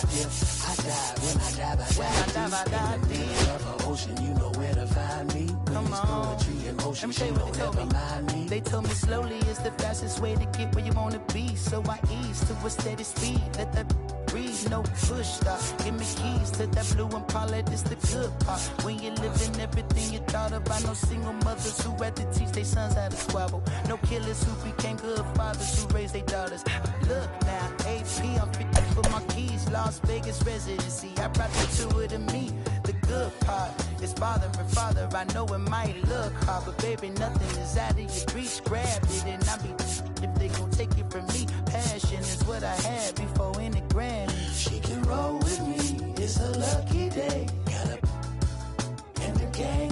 dip, I dive. When I dive, I dive deep. In the middle of an ocean, you know where to find me. When it's poetry in motion, you don't ever mind me. They told me slowly is the fastest way to get where you want to be. So I ease to a steady speed. Let that breathe, no push stop. Give me keys to that blue Impala, this the good part. When you're living everything you thought about. No single mothers who had to teach their sons how to squabble. No killers who became good fathers who raised their daughters. Look now, AP, I'm 50 for my keys. Las Vegas residency, I brought the tour to me. The good part is father and father. I know it might look hard, but baby, nothing is out of your reach. Grab it and I'll be if they gon' take it from me. Passion is what I had before in the Grammy. She can roll with me, it's a lucky day. Got a and the gang.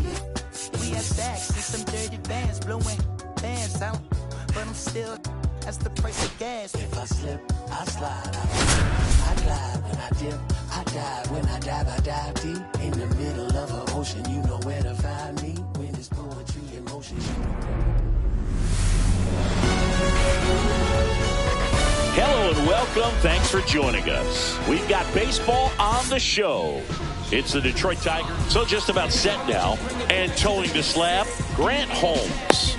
We had stacks and some dirty bands blowing bands out, but I'm still, that's the price of gas. If I slip, I slide, I glide. When I dip, I dive. When I dive deep. In the middle of an ocean, you know where to find me. When it's poetry in motion, you know. Hello and welcome. Thanks for joining us. We've got baseball on the show. It's the Detroit Tigers, so just about set now. And towing the slab, Grant Holmes.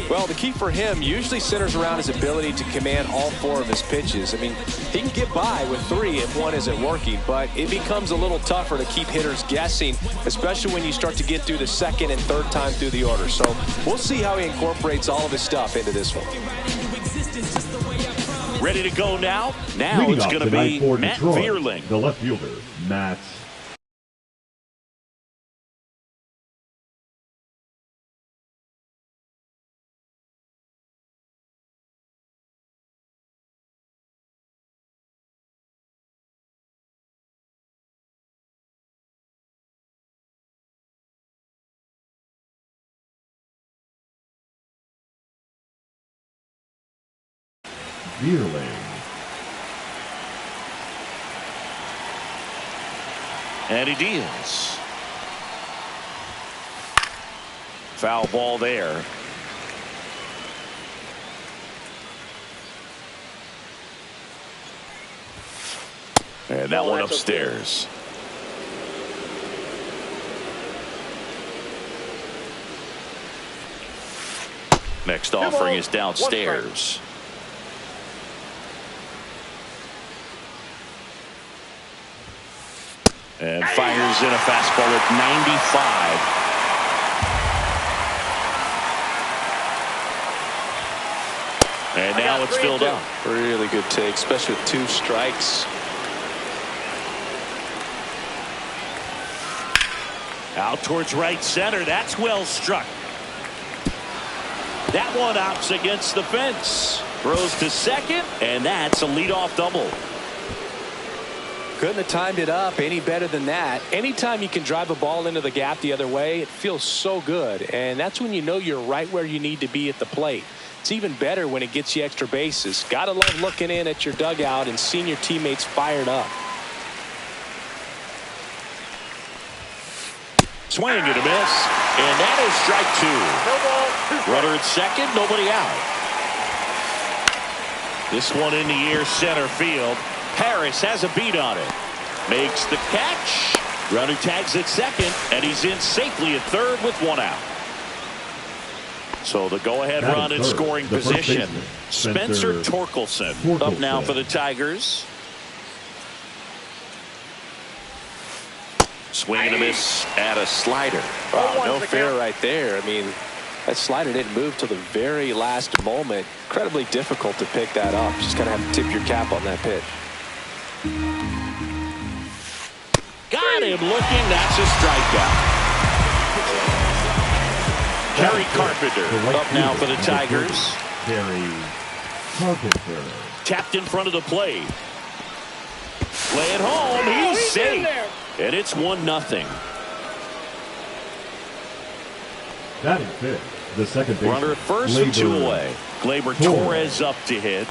Well, the key for him usually centers around his ability to command all four of his pitches. I mean, he can get by with three if one isn't working, but it becomes a little tougher to keep hitters guessing, especially when you start to get through the second and third time through the order. So we'll see how he incorporates all of his stuff into this one. Ready to go now? Now it's going to be Matt Vierling. The left fielder, Matt Vierling. And he deals. Foul ball there. And that one upstairs. Next offering is downstairs. And fires in a fastball at 95. And now it's filled up. Really good take, especially with two strikes. Out towards right center. That's well struck. That one opts against the fence. Throws to second, and that's a leadoff double. Couldn't have timed it up any better than that. Anytime you can drive a ball into the gap the other way, it feels so good. And that's when you know you're right where you need to be at the plate. It's even better when it gets you extra bases. Gotta love looking in at your dugout and seeing your teammates fired up. Swing and a miss. And that is strike two. Runner at second, nobody out. This one in the air center field. Harris has a beat on it. Makes the catch. Runner tags at second, and he's in safely at third with one out. So the go-ahead run in scoring position. Spencer Torkelson up now for the Tigers. Swing and a miss at a slider. Wow, no fair right there. I mean, that slider didn't move till the very last moment. Incredibly difficult to pick that up. Just kind of have to tip your cap on that pitch. Got him looking. That's a strikeout. Harry Carpenter up now for the Tigers. Harry Carpenter. Tapped in front of the plate. Play it home. He's safe. And it's 1-0. Batting fifth, the second baseman. Runner at first and two away. Gleyber Torres up to hit.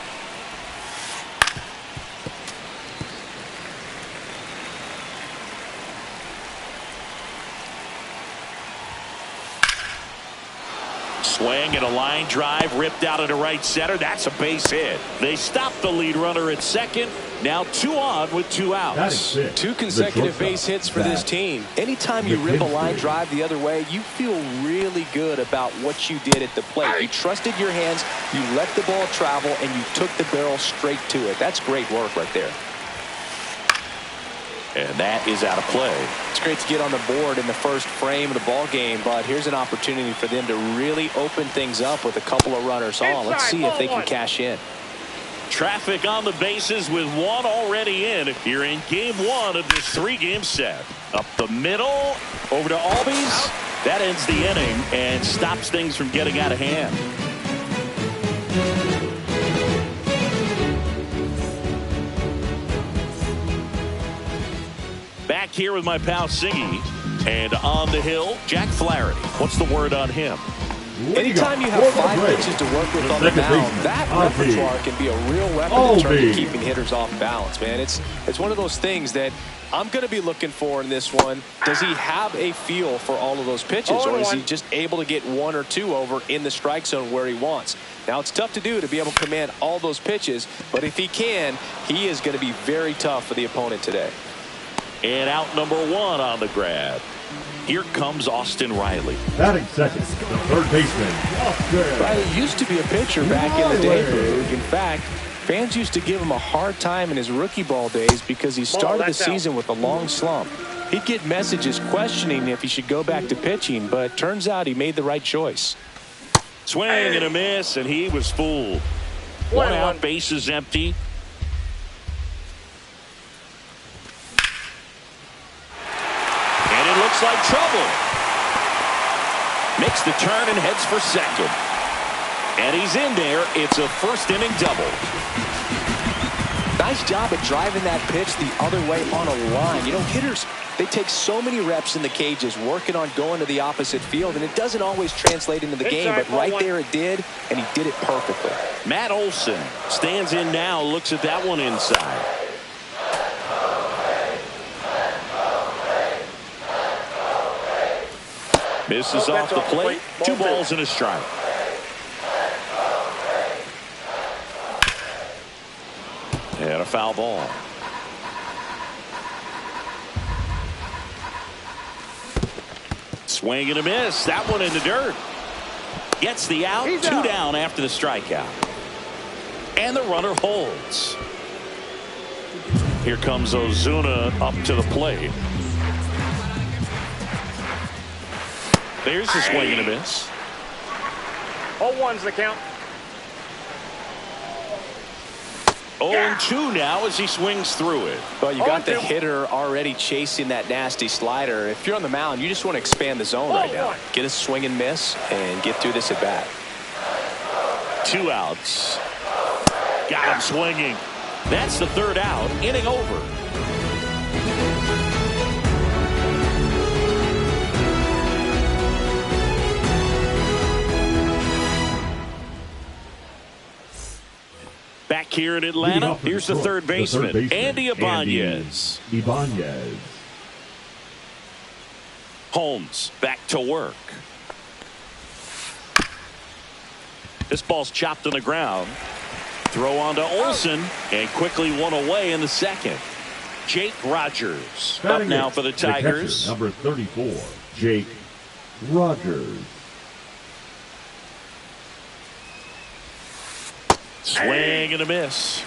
Swing and a line drive ripped out into right center. That's a base hit. They stop the lead runner at second. Now 2 on with 2 outs. 2 consecutive base hits for this team. Anytime you rip a line drive the other way, you feel really good about what you did at the plate. You trusted your hands, you let the ball travel, and you took the barrel straight to it. That's great work right there. And that is out of play. It's great to get on the board in the first frame of the ball game, but here's an opportunity for them to really open things up with a couple of runners on. Let's see if they can cash in. Traffic on the bases with 1 already in here in game 1 of this 3-game set. Up the middle, over to Albies. That ends the inning and stops things from getting out of hand. Back here with my pal Siggy, and on the hill, Jack Flaherty. What's the word on him? Anytime you have 5 pitches to work with on the mound, that repertoire can be a real weapon in terms of keeping hitters off balance, man. It's one of those things that I'm going to be looking for in this one. Does he have a feel for all of those pitches, or is he just able to get 1 or 2 over in the strike zone where he wants? Now, it's tough to do to be able to command all those pitches, but if he can, he is going to be very tough for the opponent today. And out number 1 on the grab. Here comes Austin Riley. Batting second, the third baseman, Austin. Riley used to be a pitcher back in the day, Boog. In fact, fans used to give him a hard time in his rookie ball days because he started the season with a long slump. He'd get messages questioning if he should go back to pitching, but it turns out he made the right choice. Swing and a miss, and he was fooled. 1 out, bases empty. Looks like trouble. Makes the turn and heads for second. And he's in there. It's a first-inning double. Nice job at driving that pitch the other way on a line. You know, hitters, they take so many reps in the cages working on going to the opposite field, and it doesn't always translate into the game, but right there it did, and he did it perfectly. Matt Olson stands in now, looks at that one inside. Misses off the plate. 2 balls and a strike. And a foul ball. Swing and a miss. That one in the dirt. Gets the out. 2 down after the strikeout. And the runner holds. Here comes Ozuna up to the plate. There's the swing and a miss. 0-1's the count. 0-2 now as he swings through it. Well, you got the hitter already chasing that nasty slider. If you're on the mound, you just want to expand the zone right now. Get a swing and miss and get through this at bat. 2 outs. Got him swinging. That's the 3rd out. Inning over. Back here in Atlanta, here's the third baseman, Andy Ibanez. Holmes back to work. This ball's chopped on the ground. Throw on to Olson, and quickly 1 away in the second. Jake Rogers up now for the Tigers. Number 34, Jake Rogers. Swing and a miss.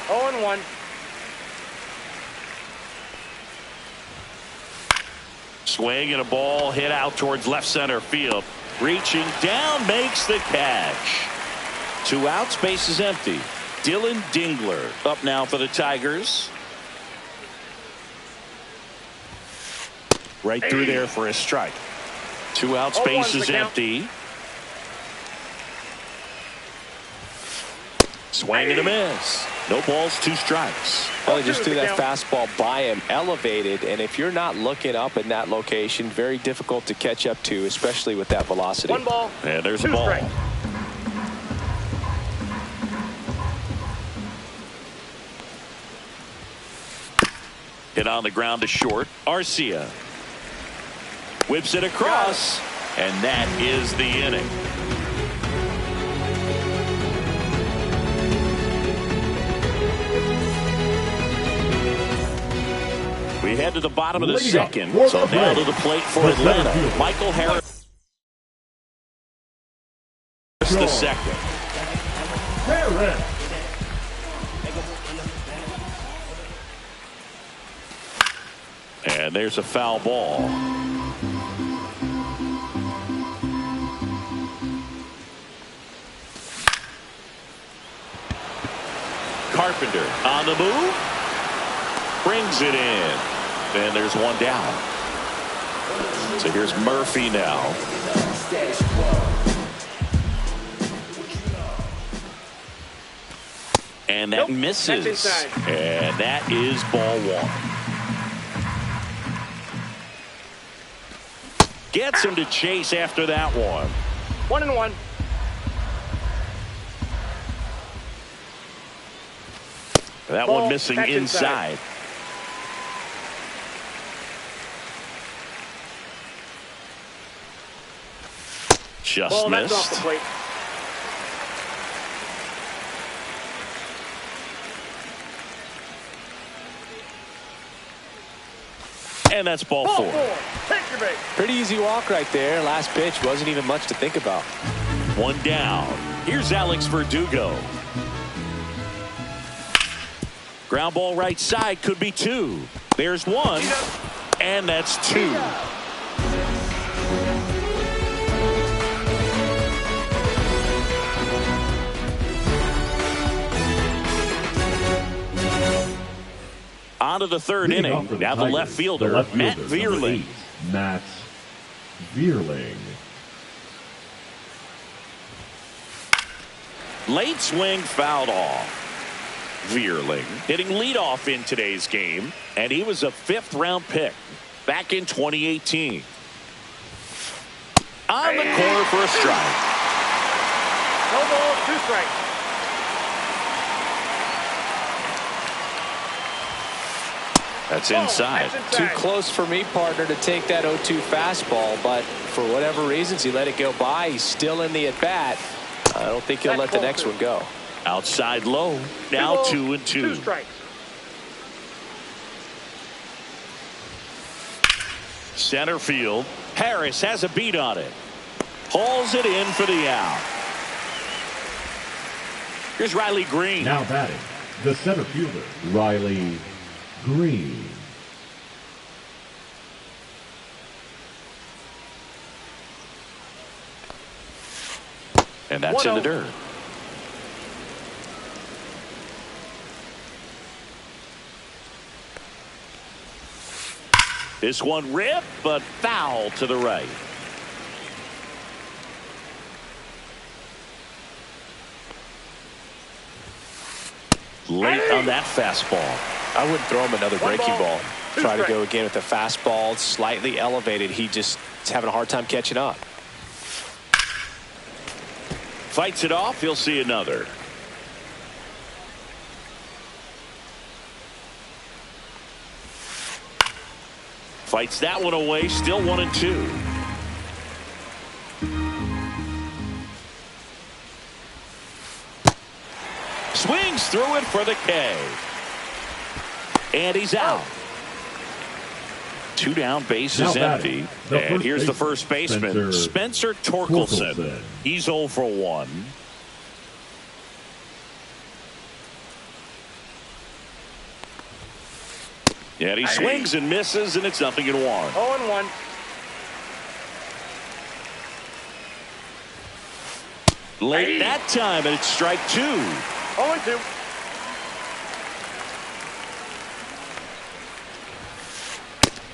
0-1. Swing and a ball hit out towards left center field. Reaching down, makes the catch. 2 outs, base is empty. Dylan Dingler up now for the Tigers. Right through there for a strike. 2 outs, base is empty. Swing and a miss. No balls, 2 strikes. Well, they just threw that fastball by him, elevated, and if you're not looking up in that location, very difficult to catch up to, especially with that velocity. 1 ball. And there's 2 a ball. strikes. Hit on the ground to short. Arcia whips it across, and that is the inning. We head to the bottom of the Leading second. up, So now to the plate for the Atlanta. center fielder. Michael Harris, the second. Harris. And there's a foul ball. Carpenter on the move. Brings it in. And there's one down. So here's Murphy now. And that misses. And that is ball one. Gets him to chase after that one. 1-1. That Ball, one missing inside. Just Ball, that's off the missed. plate. And that's ball Ball four. Take your bait. Pretty easy walk right there. Last pitch wasn't even much to think about. One down. Here's Alex Verdugo. Ground ball right side, could be two. There's one, and that's two. On to the third inning. Now the left fielder, Matt Vierling. Matt Vierling. Late swing fouled off. Vierling hitting leadoff in today's game, and he was a 5th-round pick back in 2018. On the corner for a strike. No balls, 2 strikes. That's inside. Too close for me, partner, to take that 0-2 fastball, but for whatever reasons, he let it go by. He's still in the at-bat. I don't think he'll let the next one go. Outside low. Now 2-2. 2 strikes. Center field. Harris has a beat on it. Hauls it in for the out. Here's Riley Green. Now batting, the center fielder, Riley Green. And that's in the dirt. This one ripped, but foul to the right. Late on that fastball. I wouldn't throw him another breaking ball. Try to strikes. go again with the fastball. It's slightly elevated. He just is having a hard time catching up. Fights it off. He'll see another. Fights that one away. Still 1-2. Swings through it for the K. And he's out. 2 down, bases empty. And here's the first baseman, Spencer Torkelson. He's 0 for 1. And he swings and misses, and it's 0-1. 0-1. Late that time, and it's strike 2. 0-2.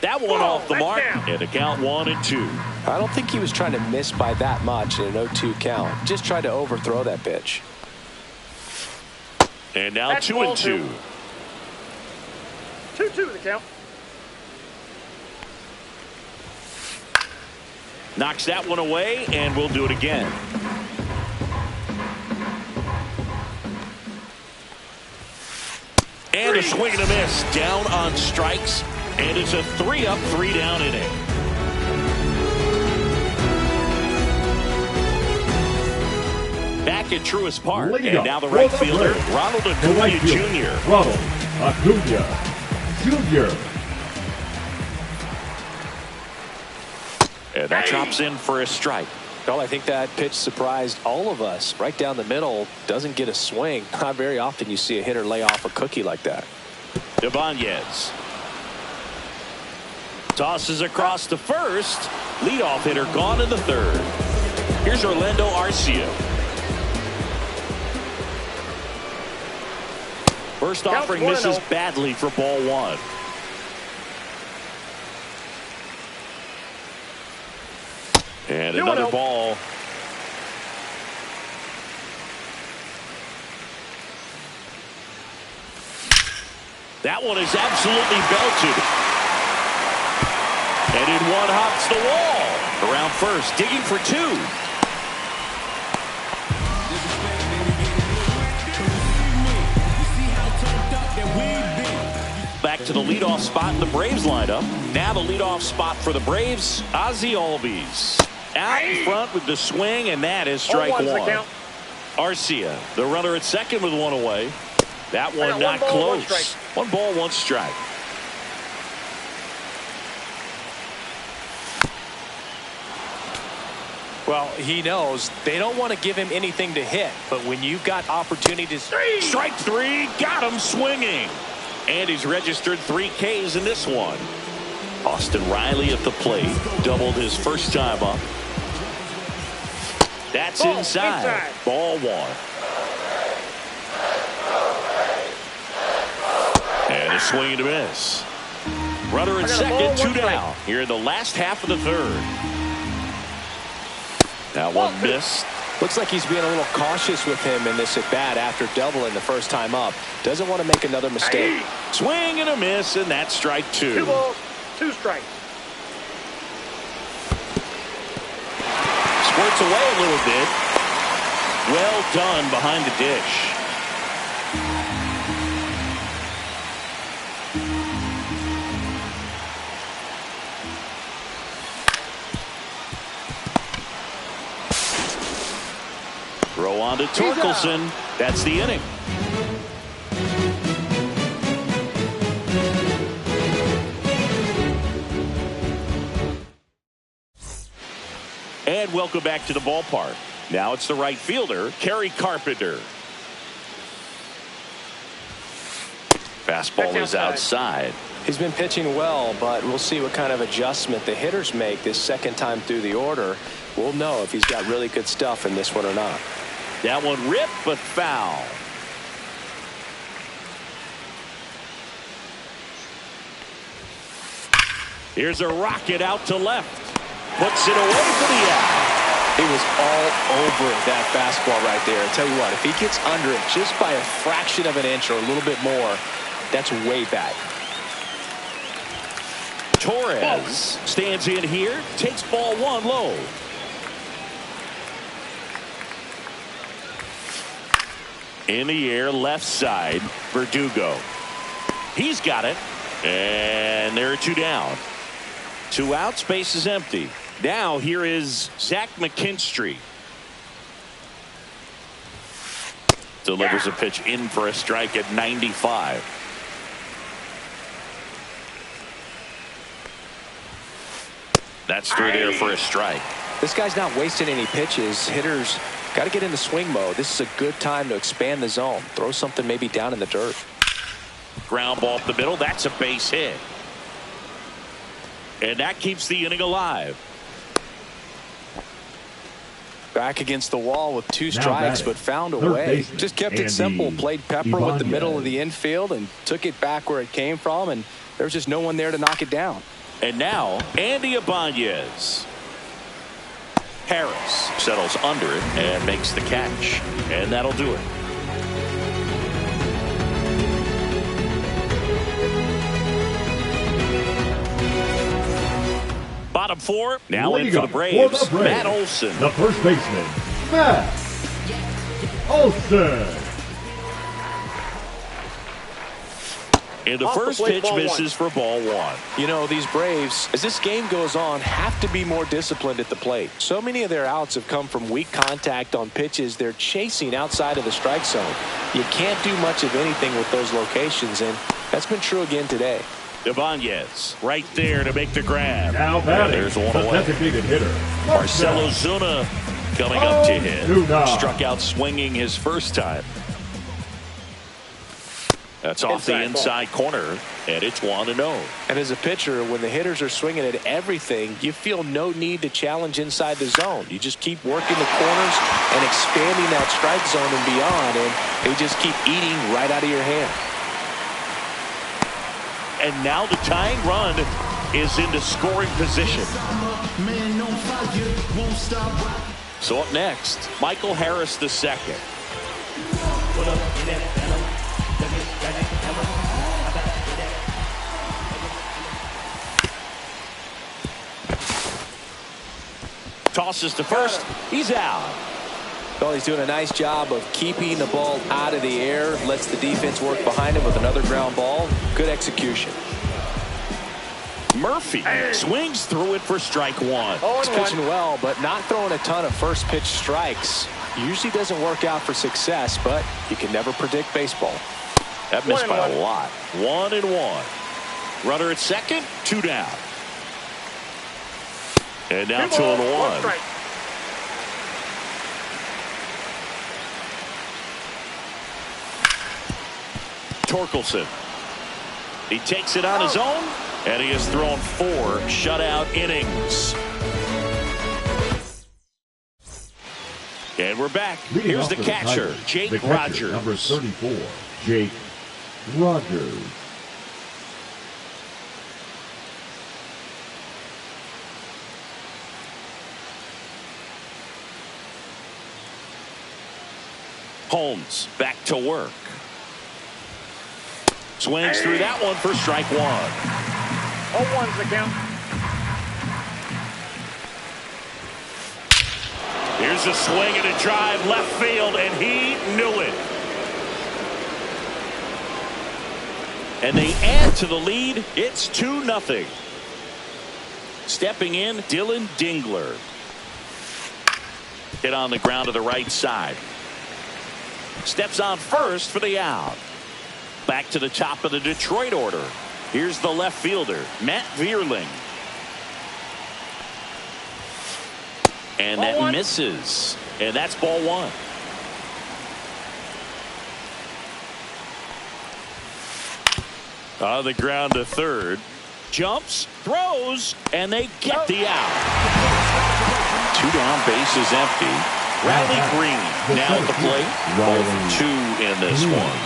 That one off the mark, down. and a count 1-2. I don't think he was trying to miss by that much in an 0-2 count. Just tried to overthrow that pitch. And now That's 2-2. 2-2 the count. Knocks that one away, and we'll do it again. And a swing and a miss. Down on strikes, and it's a 3-up, 3-down inning. Back at Truist Park, Leading and now the up right for the fielder, Braves, Ronald the Acuna right fielder, Jr. Ronald Acuna Jr. And that drops in for a strike. Well, I think that pitch surprised all of us. Right down the middle, doesn't get a swing. Not very often you see a hitter lay off a cookie like that. Ibanez tosses across to first. Leadoff hitter gone in the third. Here's Orlando Arcia. First offering misses badly for ball one. And another ball. That one is absolutely belted. And in one hops the wall. Around first, digging for two. Back to the leadoff spot in the Braves lineup. Now the leadoff spot for the Braves, Ozzie Albies. Out in front with the swing, and that is strike one. Arcia, the runner at second with one away. That one not close. One ball, one strike. Well, he knows they don't want to give him anything to hit, but when you've got opportunities. Strike three, got him swinging. And he's registered 3 Ks in this one. Austin Riley at the plate, doubled his first time up. That's inside. Ball one. And a swing and a miss. Runner at second, 2 down. Here in the last half of the third. That one missed. Looks like he's being a little cautious with him in this at bat after doubling the first time up. Doesn't want to make another mistake. Swing and a miss, and that's strike 2. 2 balls, 2 strikes. Squirts away a little bit. Well done behind the dish. Throw on to Torkelson. That's the inning. And welcome back to the ballpark. Now it's the right fielder, Kerry Carpenter. Fastball is outside. He's been pitching well, but we'll see what kind of adjustment the hitters make this second time through the order. We'll know if he's got really good stuff in this one or not. That one ripped, but foul. Here's a rocket out to left. Puts it away for the out. He was all over that fastball right there. I tell you what, if he gets under it just by a fraction of an inch or a little bit more, that's way back. Torres stands in here, takes ball one low. In the air, left side, Verdugo. He's got it. And there are 2 down. 2 outs, base is empty. Now here is Zach McKinstry. Delivers a pitch in for a strike at 95. That's through there for a strike. This guy's not wasting any pitches. Hitters got to get into swing mode. This is a good time to expand the zone. Throw something maybe down in the dirt. Ground ball up the middle. That's a base hit. And that keeps the inning alive. Back against the wall with 2 strikes, but found a way. Just kept it simple. Played pepper with the middle of the infield and took it back where it came from, and there was just no one there to knock it down. And now Andy Ibanez. Harris settles under it and makes the catch, and that'll do it. Bottom 4 now in for the Braves. Matt Olson, the first baseman, Matt Olson. And the first pitch misses for ball one. You know, these Braves, as this game goes on, have to be more disciplined at the plate. So many of their outs have come from weak contact on pitches they're chasing outside of the strike zone. You can't do much of anything with those locations, and that's been true again today. Ibanez right there to make the grab. Now batting, There's one the away. designated hitter, Marcelo Zuna coming up to hit. Zuna. Struck out swinging his first time. That's off the inside corner, and it's 1-0. And as a pitcher, when the hitters are swinging at everything, you feel no need to challenge inside the zone. You just keep working the corners and expanding that strike zone and beyond, and they just keep eating right out of your hand. And now the tying run is into scoring position. So up next, Michael Harris II. Tosses to first. He's out. Well, he's doing a nice job of keeping the ball out of the air. Lets the defense work behind him with another ground ball. Good execution. Murphy swings through it for strike one. He's pitching well, but not throwing a ton of first pitch strikes. Usually doesn't work out for success, but you can never predict baseball. That missed by a lot. 1-1. Runner at second, 2 down. And now 2-1. Torkelson. He takes it on his own, and he has thrown 4 shutout innings. And we're back. Here's the catcher, Jake Rogers. Number 34, Jake Rogers. Holmes back to work. Swings through that one for strike one. 0-1's the count. Here's a swing and a drive left field, and he knew it. And they add to the lead. It's 2-0. Stepping in, Dylan Dingler. Hit on the ground to the right side. Steps on first for the out. Back to the top of the Detroit order. Here's the left fielder, Matt Vierling. And that misses. And that's ball one. On the ground to third. Jumps, throws, and they get the out. 2 down, bases empty. Riley Green now at the plate. 0-2 in this one.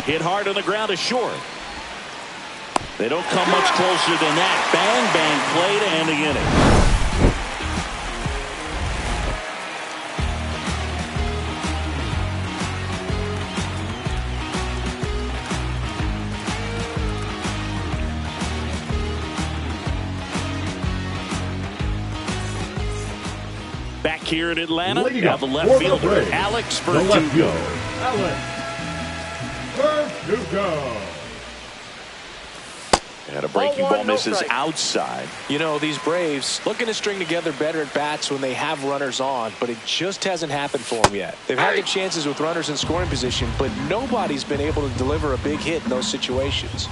Hit hard on the ground to short. They don't come much closer than that. Bang, bang play to end the inning. Back here in Atlanta, now the left fielder, Alex Verdugo. And a breaking ball misses outside. You know, these Braves looking to string together better at bats when they have runners on, but it just hasn't happened for them yet. They've had their chances with runners in scoring position, but nobody's been able to deliver a big hit in those situations.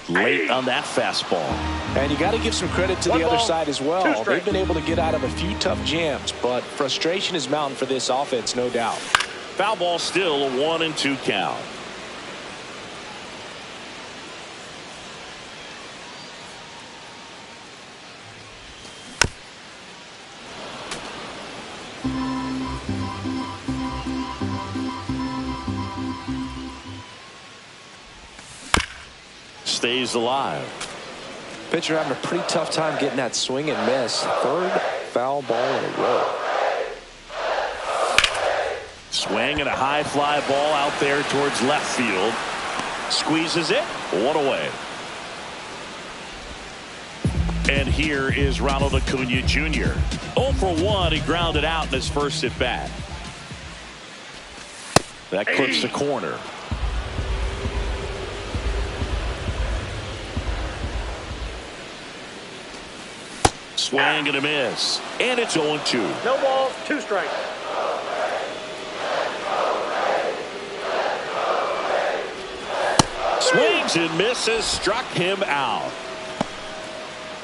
Late on that fastball. And you got to give some credit to the other side as well. They've been able to get out of a few tough jams, but frustration is mounting for this offense, no doubt. Foul ball still, a 1-2 count. Stays alive. Pitcher having a pretty tough time getting that swing and miss. 3rd foul ball in a row. Swing and a high fly ball out there towards left field. Squeezes it. 1 away. And here is Ronald Acuna Jr. 0 for 1. He grounded out in his first at bat. That clips the corner. Swing and a miss. And it's 0-2. No balls, 2 strikes. Swings and misses. Struck him out.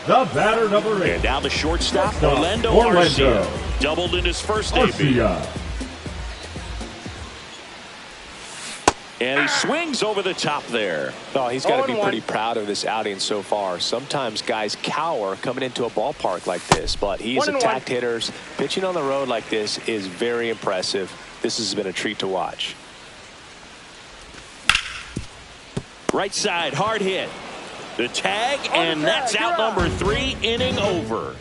The batter, number 8. And now the shortstop, Orlando Orlando. Arcia. Doubled in his first debut. Arcia. And he swings over the top there. Oh, he's got to be pretty proud of this outing so far. Sometimes guys cower coming into a ballpark like this, but he's attacked hitters. Pitching on the road like this is very impressive. This has been a treat to watch. Right side, hard hit. The tag, and that's out number 3, inning over.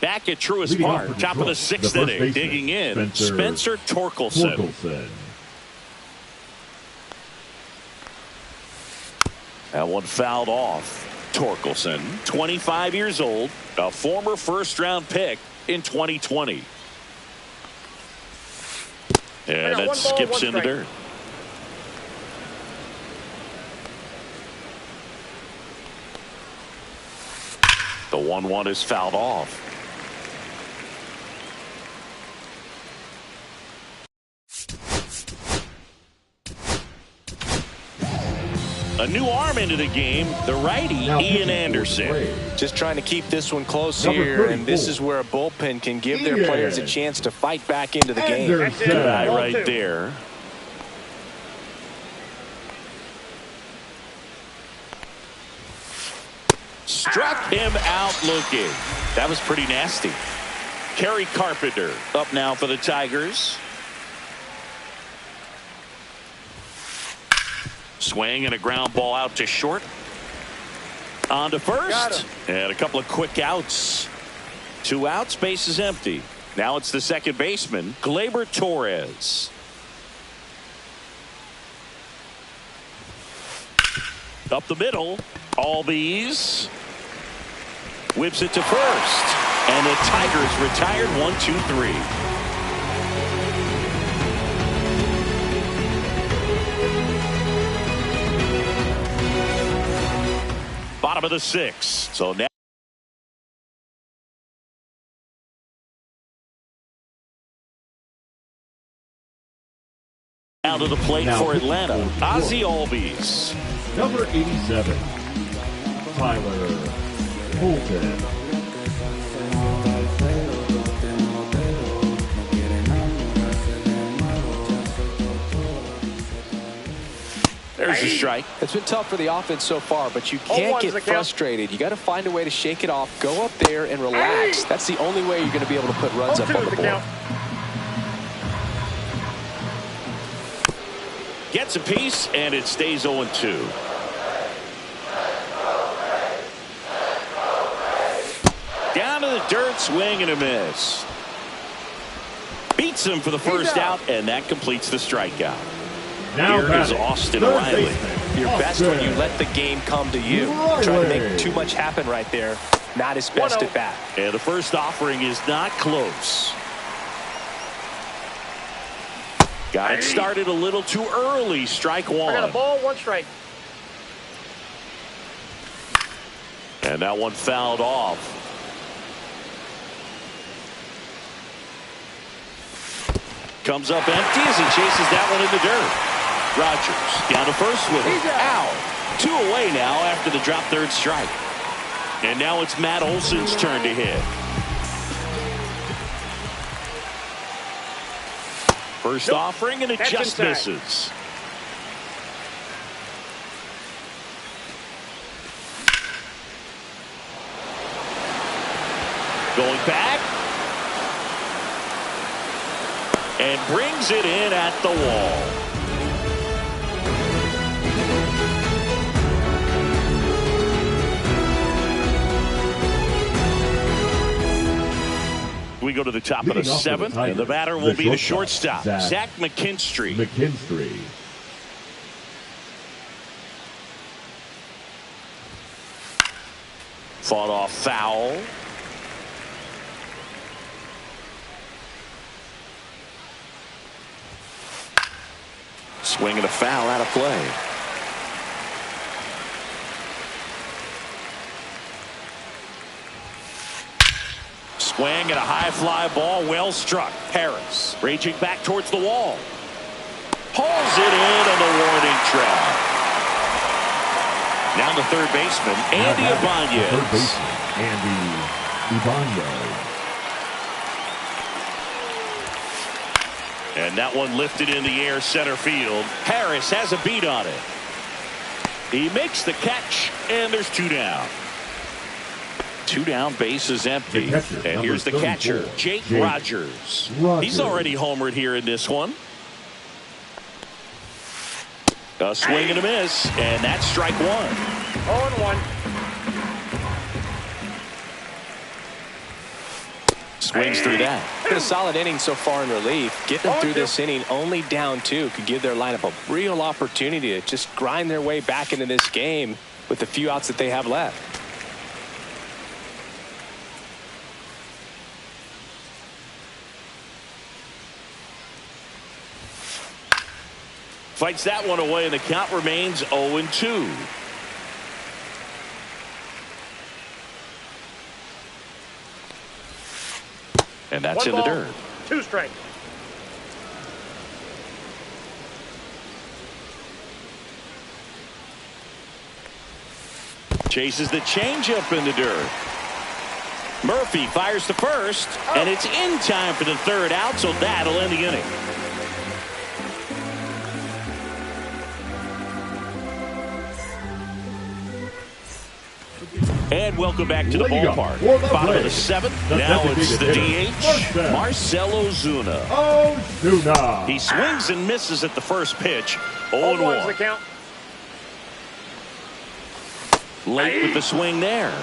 Back at Truist Park, top of the 6th inning, digging in, Spencer Torkelson. That one fouled off. Torkelson, 25 years old, a former first-round pick in 2020. And that skips in the dirt. The 1-1 is fouled off. A new arm into the game, the righty, Ian Anderson. Just trying to keep this one close here, and this is where a bullpen can give their players a chance to fight back into the game. Good eye right there. Struck him out looking. That was pretty nasty. Kerry Carpenter up now for the Tigers. Swing and a ground ball out to short. On to first. And a couple of quick outs. 2 outs, base is empty. Now it's the second baseman, Gleyber Torres. Up the middle. Albies whips it to first. And the Tigers retired 1-2-3. Bottom of the 6th. So now to the plate for Atlanta, Ozzie Albies. Number 87, Tyler Holton. There's a strike. It's been tough for the offense so far, but you can't get frustrated. You got to find a way to shake it off. Go up there and relax. That's the only way you're going to be able to put runs up on the board. Gets a piece, and it stays 0-2. Down to the dirt, swing and a miss. Beats him for the first out, and that completes the strikeout. Now here is Austin Riley. You're best when you let the game come to you. Trying to make too much happen right there. Not his best at bat. And the first offering is not close. Got it started a little too early. Strike 1. I got a ball, 1 strike. And that one fouled off. Comes up empty as he chases that one in the dirt. Rogers down to first with it. Out. 2 away now after the drop third strike. And now it's Matt Olson's turn to hit. First offering, and it just misses. Going back. And brings it in at the wall. We go to the top of the 7th, and the batter will be the shortstop, Zach McKinstry. Fought off foul. Swing and a foul out of play. swing and a high fly ball, well struck. Harris raging back towards the wall. Pulls it in on the warning track. Now the third baseman, Andy Ibanez. Third baseman, Andy Ibanez. And that one lifted in the air center field. Harris has a beat on it. He makes the catch, and there's 2 down. 2 down, base is empty. Catcher, and here's the catcher, Jake Rogers. He's already homered here in this one. A swing and a miss, and that's strike 1. 0-1. Swings through that. Been a solid inning so far in relief. Getting them through this inning only down 2 could give their lineup a real opportunity to just grind their way back into this game with the few outs that they have left. Fights that one away, and the count remains 0-2. And that's in the dirt. 2 strikes. Chases the changeup in the dirt. Murphy fires to first, and it's in time for the third out, so that'll end the inning. And welcome back to the ballpark. Bottom of the 7th. Now it's the DH, Marcell Ozuna. He swings and misses at the first pitch. 0-1. The count. Late with the swing there.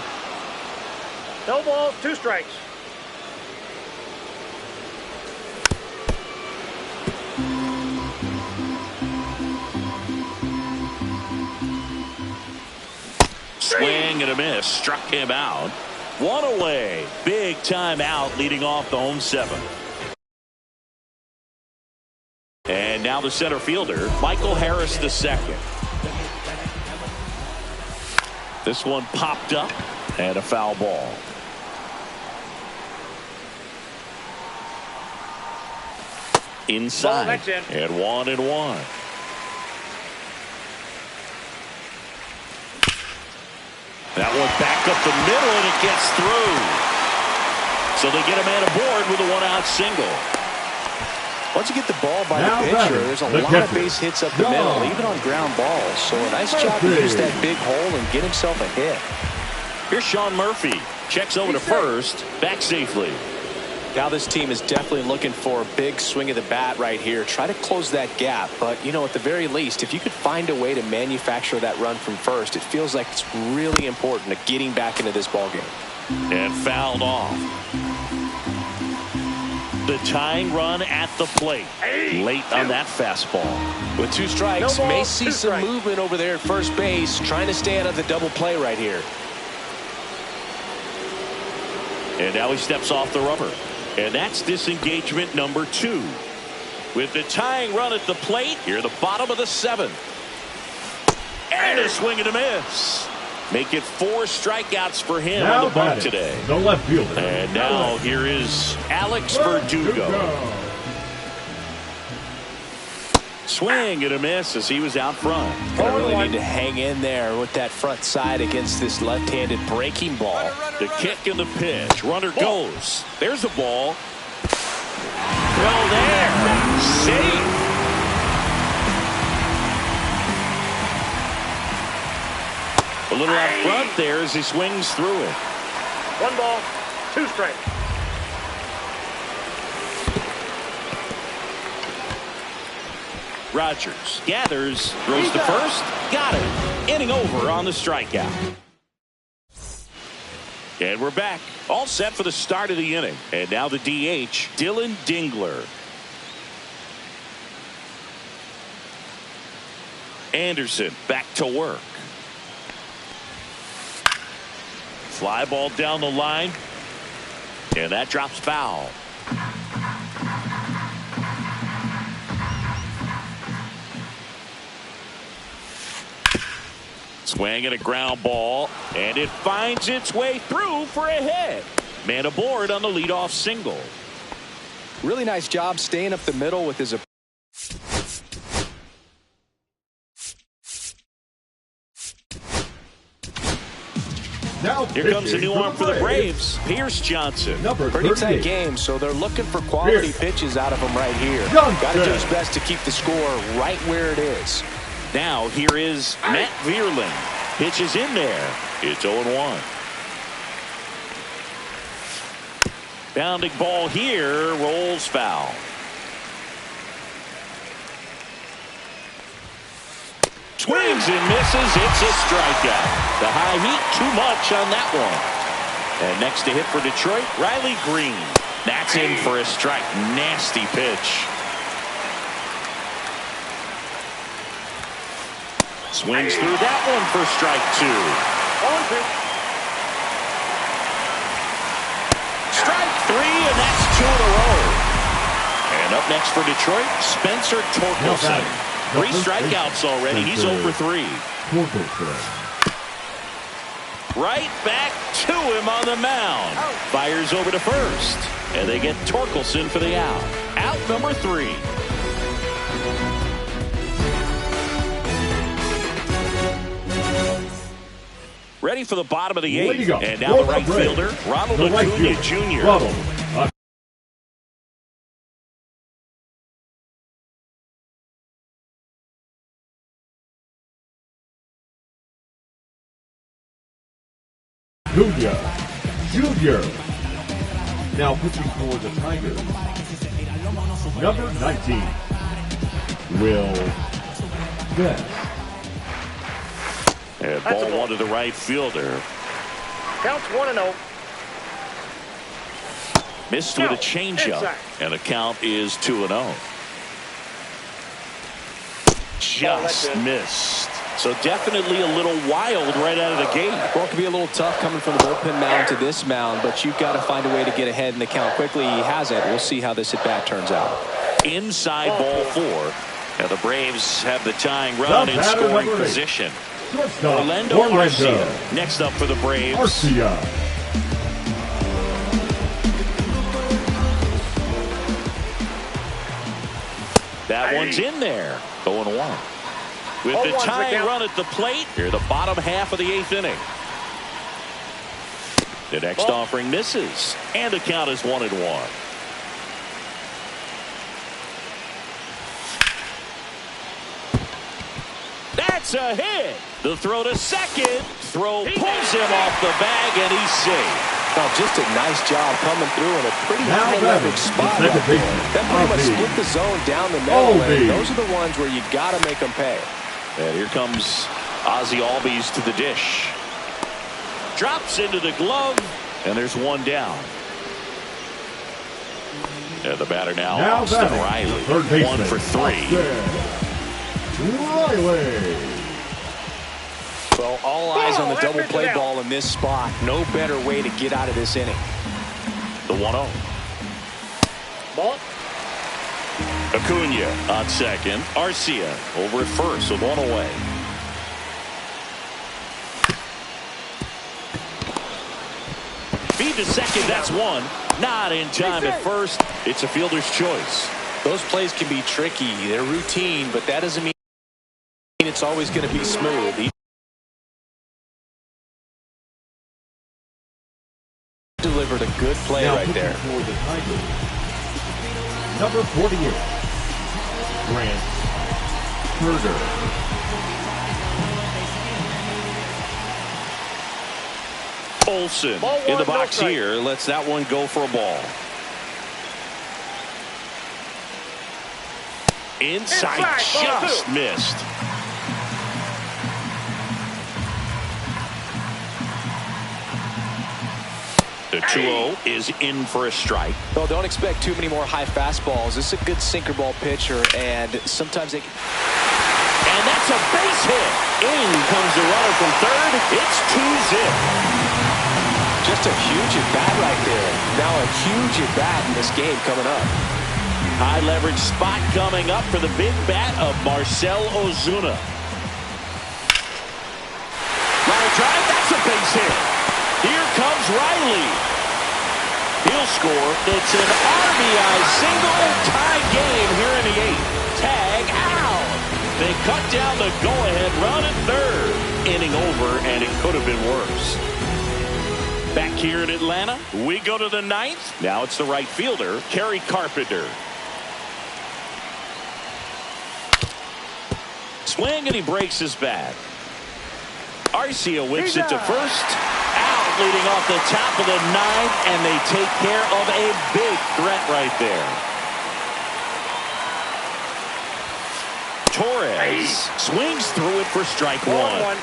No balls, 2 strikes. Swing and a miss. Struck him out. 1 away. Big time out leading off the home 7th. And now the center fielder, Michael Harris II. This one popped up and a foul ball. Inside and 1-1. That one back up the middle, and it gets through. So they get a man aboard with a 1-out single. Once you get the ball by the pitcher, there's a lot of base hits up the middle, even on ground balls. So a nice job to use that big hole and get himself a hit. Here's Sean Murphy. Checks over to first. Back safely. Now this team is definitely looking for a big swing of the bat right here. Try to close that gap. But, you know, at the very least, if you could find a way to manufacture that run from first, it feels like it's really important to getting back into this ballgame. And fouled off. The tying run at the plate. Late on that fastball. With 2 strikes, may see some movement over there at first base, trying to stay out of the double play right here. And now he steps off the rubber. And that's disengagement number 2. With the tying run at the plate, here the bottom of the 7th. And a swing and a miss. Make it 4 strikeouts for him on the bump today. The left fielder. And now here is Alex Verdugo. Swing and a miss as he was out front. Gonna really need to hang in there with that front side against this left-handed breaking ball. The kick and the pitch. Runner goes. There's the ball. Well, there. Safe. A little out front there as he swings through it. 1 ball, 2 strikes. Rogers gathers, throws to first, got it. Inning over on the strikeout. And we're back, all set for the start of the inning. And now the DH, Dylan Dingler. Anderson back to work. Fly ball down the line, and that drops foul. Swing and a ground ball, and it finds its way through for a hit. Man aboard on the leadoff single. Really nice job staying up the middle with his. Now Here comes a new arm for the Braves. Braves, Pierce Johnson. Number Pretty tight 38. game, so they're looking for quality pitches out of him right here. Johnson. Got to do his best to keep the score right where it is. Now here is Matt Vierling. Pitches in there. It's 0-1. Bounding ball here, rolls foul. Swings and misses. It's a strikeout. The high heat, too much on that one. And next to hit for Detroit, Riley Green. That's in for a strike. Nasty pitch. Swings through that one for strike 2. 0-2. Strike 3, and that's 2 in a row. And up next for Detroit, Spencer Torkelson. 3 strikeouts already. He's over 3. Right back to him on the mound. Fires over to first. And they get Torkelson for the out. Out number 3. Ready for the bottom of the 8th. And now the right fielder, Ronald Acuna Jr. Junior. Now pitching for the Tigers. Number 19. Will Best. And ball 1 to the right fielder. Counts 1-0. Missed with a changeup. And the count is 2-0. Just missed. So definitely a little wild right out of the gate. Well, it could be a little tough coming from the bullpen mound to this mound, but you've got to find a way to get ahead in the count quickly. He hasn't. We'll see how this at-bat turns out. Inside ball 4. Now the Braves have the tying run in scoring position. Orlando Arcia next up for the Braves. That one's in there. 0-1. With the tying run at the plate, here the bottom half of the 8th inning. The next offering misses, and the count is 1-1. That's a hit. The throw to second. Throw pulls him off the bag, and he's safe. Well, just a nice job coming through in a pretty high leverage spot. That pretty much split the zone down the middle. And those are the ones where you got to make them pay. And here comes Ozzie Albies to the dish. Drops into the glove, and there's 1 down. And the batter now Austin Riley. 1 for 3. Riley. Well, all eyes on the double play ball in this spot. No better way to get out of this inning. The 1-0. Ball. Acuna on second. Arcia over at first with 1 away. Feed to second. That's 1. Not in time at first. It's a fielder's choice. Those plays can be tricky. They're routine, but that doesn't mean it's always going to be smooth. He delivered a good play now right there. For the Tigers. Number 48. Grant Herder. Olsen in the box here. Lets that one go for a ball. Inside just missed. The 2-0 is in for a strike. Well, don't expect too many more high fastballs. This is a good sinker ball pitcher, and sometimes they can... And that's a base hit. In comes the runner from third. It's 2-zip. Just a huge at-bat right there. Now a huge at-bat in this game coming up. High leverage spot coming up for the big bat of Marcell Ozuna. Line drive, that's a base hit. Here comes Riley. He'll score. It's an RBI single, tie game here in the 8th. Tag out. They cut down the go-ahead run at third. Inning over, and it could have been worse. Back here in Atlanta, we go to the 9th. Now it's the right fielder, Kerry Carpenter. Swing, and he breaks his bat. Arcia whips it to first. Out, leading off the top of the 9th, and they take care of a big threat right there. Torres swings through it for strike one.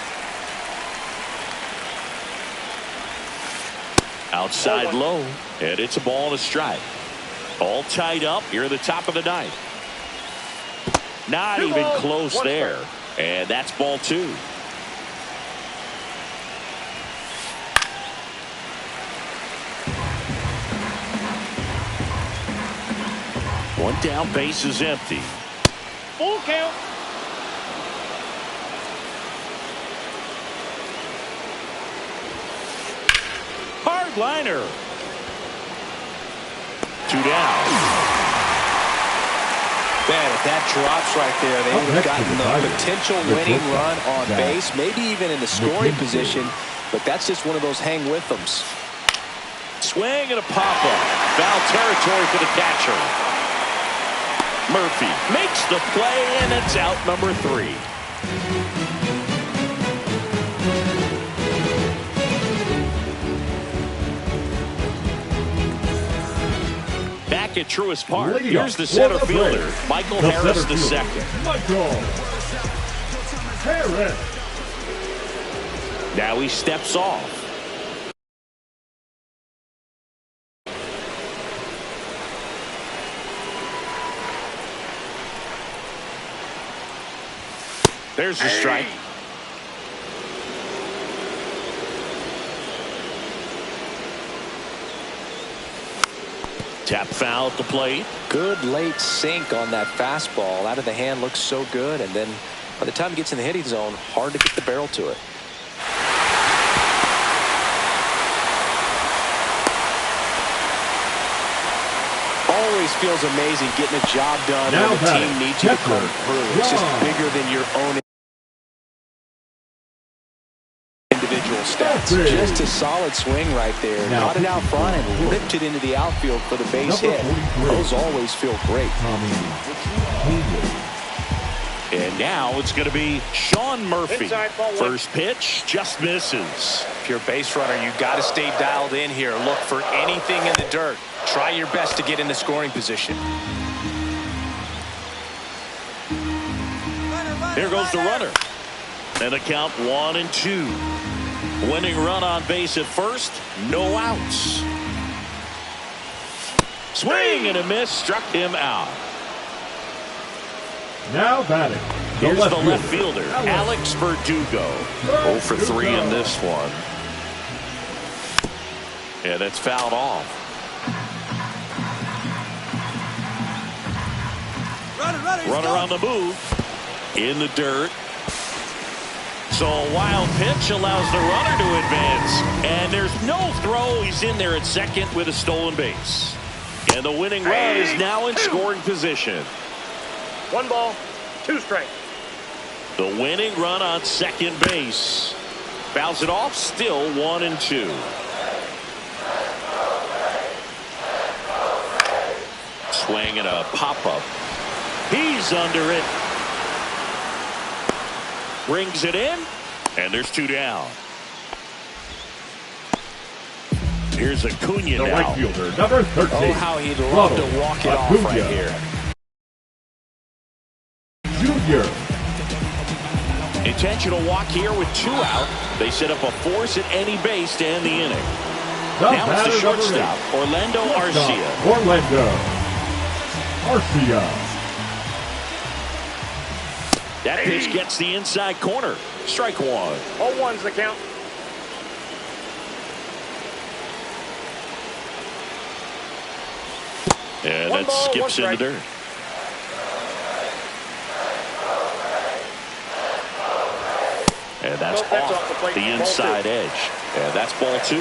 Outside low, and it's a ball and a strike. All tied up here at the top of the 9th. Not even close there. And that's ball 2. One down, base is empty. Full count. Hard liner. 2 down. Man, if that drops right there, they would have gotten the potential winning run on base, maybe even in the scoring position, but that's just one of those hang with thems. Swing and a pop-up. Foul territory for the catcher. Murphy makes the play, and it's out number 3. Back at Truist Park, here's the center fielder, Michael Harris II. Michael Harris. Now he steps off. There's the strike. Tap foul at the plate. Good late sink on that fastball. Out of the hand looks so good, and then by the time it gets in the hitting zone, hard to get the barrel to it. Always feels amazing getting a job done Now when the team needs you to come through. It's just bigger than your own individual stats. Just a solid swing right there. Got it out front and ripped it into the outfield for the base hit. Those always feel great. And now it's going to be Sean Murphy. First pitch just misses. If you're a base runner, you got to stay dialed in here. Look for anything in the dirt. Try your best to get in the scoring position. Here goes the runner. And the count 1-2. Winning run on base at first. No outs. Swing and a miss. Struck him out. Now batting. Here's the left fielder, Alex Verdugo. 0 for 3 in this one. And it's fouled off. Runner on the move. In the dirt. So a wild pitch allows the runner to advance. And there's no throw. He's in there at second with a stolen base. And the winning run is now in scoring position. 1 ball, 2 strikes. The winning run on second base. Fouls it off, still 1-2. Swing and a pop-up. He's under it. Brings it in, and there's 2 down. Here's Acuna The now. right fielder, number 13. Oh, how he'd love to walk it off right here. Junior. Intentional walk here with 2 out. They set up a force at any base to end the inning. Now it's the shortstop, Orlando Arcia. Orlando Arcia. That pitch gets the inside corner. Strike 1. 0-1's the count. And One that ball, skips 1 in the strike. dirt. And that's Nope, that's off off the plate. the Ball inside 2. edge. And that's ball 2.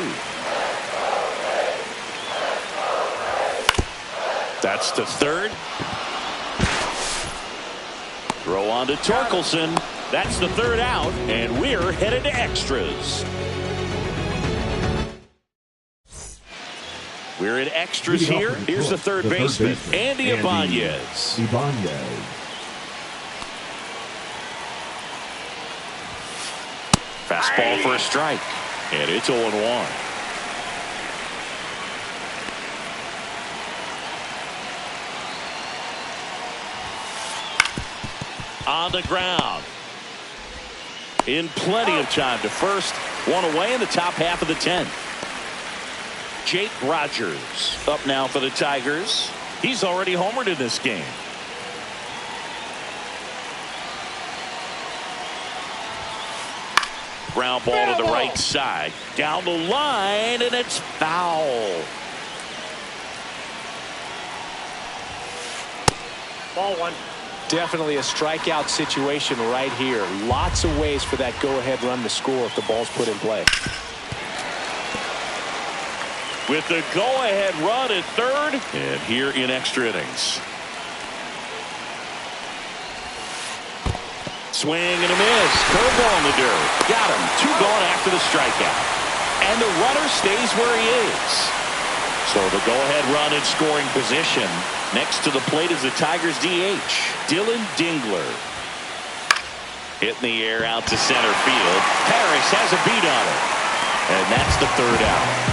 That's the third. Throw on to Torkelson. That's the third out, and we're headed to extras. We're in extras here. Here's the third baseman, Andy Ibanez. Fastball for a strike, and it's 0-1. On the ground. In plenty of time to first. One away in the top half of the 10th. Jake Rogers up now for the Tigers. He's already homered in this game. Ground ball to the right side. Down the line, and it's foul. Ball one. Definitely a strikeout situation right here. Lots of ways for that go-ahead run to score if the ball's put in play. With the go-ahead run at third, and here in extra innings. Swing and a miss. Curveball in the dirt. Got him. 2 gone after the strikeout. And the runner stays where he is. So the go-ahead run in scoring position. Next to the plate is the Tigers DH, Dylan Dingler. Hit in the air out to center field. Harris has a beat on it. And that's the third out.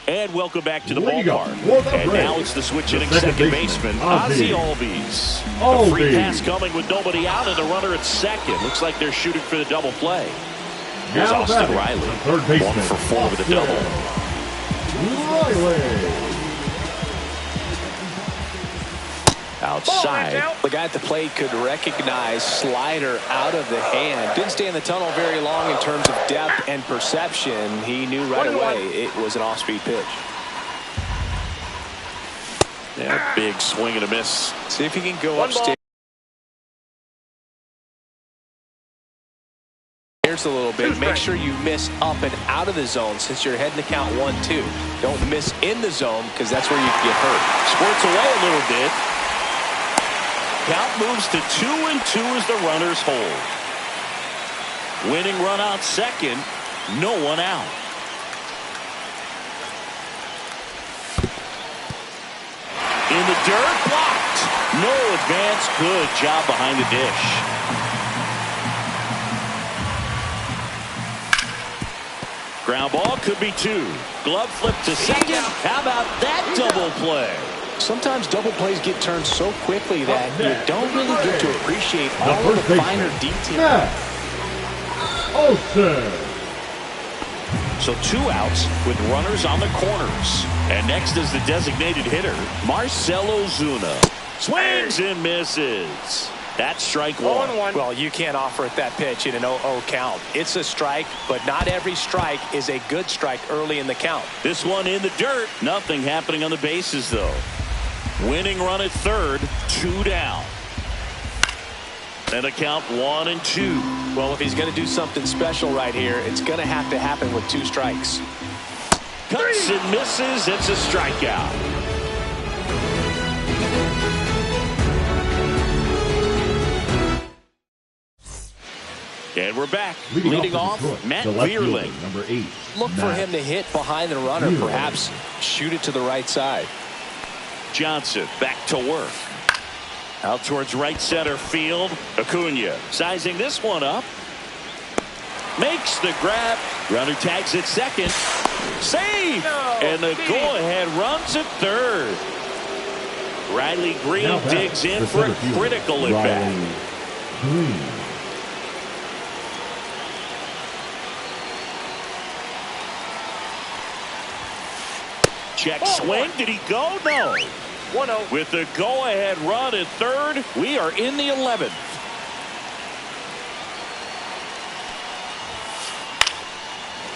And welcome back to the ballpark. And now it's the switch hitting second baseman, Ozzie Albies. A free pass coming with nobody out and a runner at second. Looks like they're shooting for the double play. Here's Austin Riley. 1 for 4 with a double. Outside. The guy at the plate could recognize slider out of the hand. Didn't stay in the tunnel very long in terms of depth and perception. He knew right away it was an off-speed pitch. Yeah, big swing and a miss. See if he can go upstairs a little bit. Make sure you miss up and out of the zone since you're heading to count 1-2. Don't miss in the zone because that's where you can get hurt. Squirts away a little bit. Count moves to 2-2 as the runners hold. Winning run out second. No one out. In the dirt, blocked. No advance. Good job behind the dish. Ground ball could be 2. Glove flip to second. How about that double play? Sometimes double plays get turned so quickly that you don't really get to appreciate all of the finer details. So 2 outs with runners on the corners. And next is the designated hitter, Marcell Ozuna. Swings and misses. That's strike 1. Well, you can't offer it that pitch in an 0-0 count. It's a strike, but not every strike is a good strike early in the count. This one in the dirt. Nothing happening on the bases, though. Winning run at third, 2 down. And a count 1-2. Well, if he's going to do something special right here, it's going to happen with 2 strikes. Cuts and misses. It's a strikeout. And we're back. Leading off, Matt Vierling. Number 8. Look for him to hit behind the runner, perhaps shoot it to the right side. Johnson back to work. Out towards right center field. Acuna sizing this one up. Makes the grab. Runner tags at second. Save! And the go-ahead runs at third. Riley Green digs in for a critical at-bat. Check swing. Did he go? No. 1-0. With the go-ahead run at third, we are in the 11th.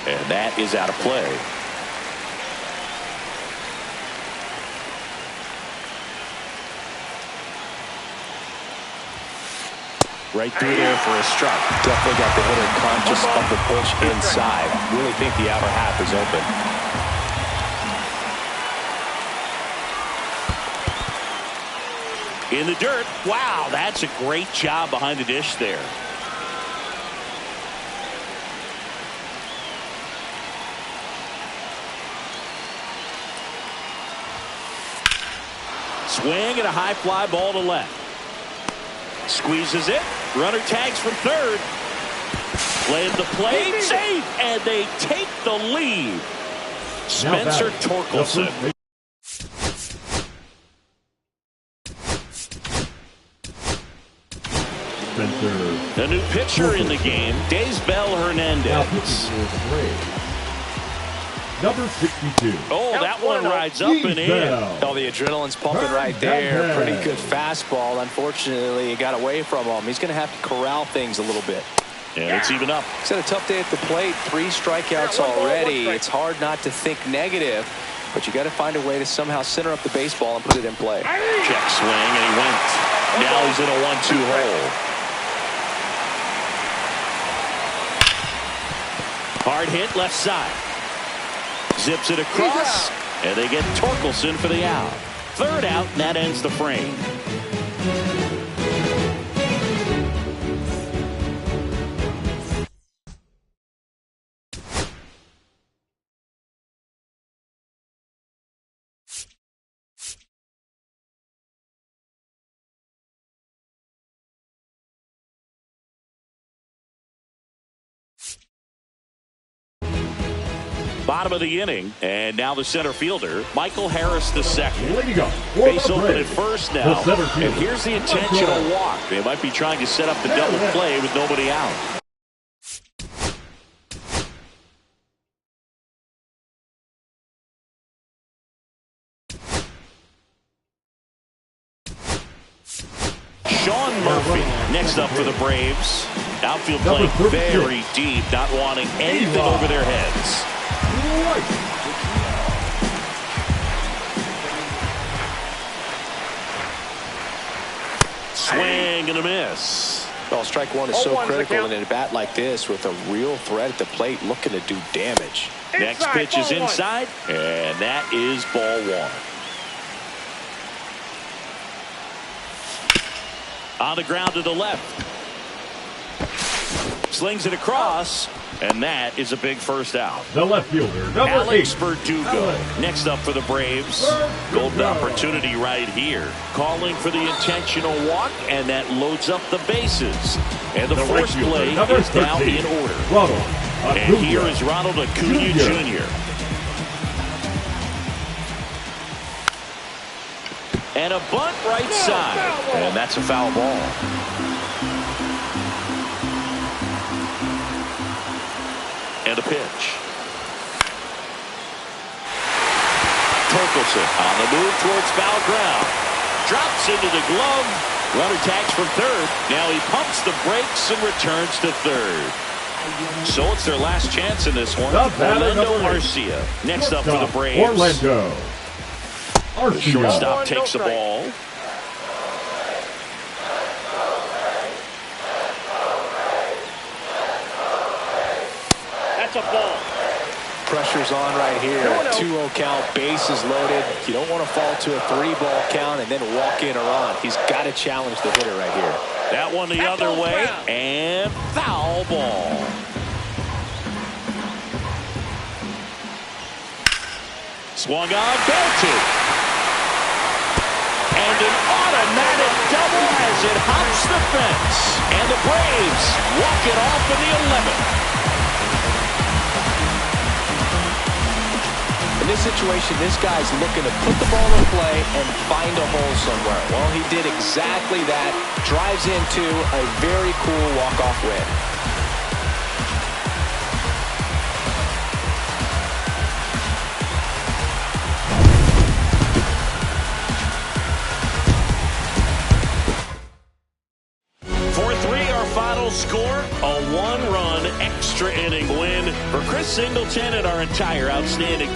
And that is out of play. Right through there for a strike. Definitely got the hitter conscious of the pitch inside. Really think the outer half is open. In the dirt. Wow, that's a great job behind the dish there. Swing and a high fly ball to left. Squeezes it. Runner tags from third. Play at the plate. Safe. And they take the lead. Spencer Torkelson. The new pitcher in the game, Daysbel Hernandez. Number 62. Oh, that one rides up and in. Oh, the adrenaline's pumping right there. Pretty good fastball. Unfortunately, it got away from him. He's going to have to corral things a little bit. Yeah, it's even up. He's had a tough day at the plate. 3 strikeouts already. It's hard not to think negative, but you got to find a way to somehow center up the baseball and put it in play. Check swing, and he went. Now he's in a 1-2 hole. Hard hit left side. Zips it across, and they get Torkelson for the out. Third out, and that ends the frame. Bottom of the inning, and now the center fielder, Michael Harris II. Base open at first now, and here's the intentional walk. They might be trying to set up the double play with nobody out. Sean Murphy next up for the Braves. Outfield playing very deep, not wanting anything over their heads. Swing and a miss. Well, strike one is so critical in a bat like this with a real threat at the plate looking to do damage. Next pitch is inside, and that is ball 1. On the ground to the left. Slings it across, and that is a big first out. The left fielder, number Alex 8. Verdugo next up for the Braves. Golden opportunity right here. Calling for the intentional walk, and that loads up the bases. And the force play is now in order. And here is Ronald Acuna Jr. And a bunt right side. And that's a foul ball. And a pitch. Torkelson on the move towards foul ground. Drops into the glove. Runner tags from third. Now he pumps the brakes and returns to third. So it's their last chance in this one. Orlando Arcia next up for the Braves. Orlando Arcia. The shortstop takes the ball. That's a ball. Pressure's on right here. 2-0 count, bases loaded. You don't want to fall to a 3-ball count and then walk in or on. He's got to challenge the hitter right here. That one the other way, and foul ball. Swung on, belted. And an automatic double as it hops the fence. And the Braves walk it off in the 11th. In this situation, this guy's looking to put the ball in play and find a hole somewhere. Well, he did exactly that. Drives into a very cool walk-off win. Score a 1-run extra inning win for Chris Singleton and our entire outstanding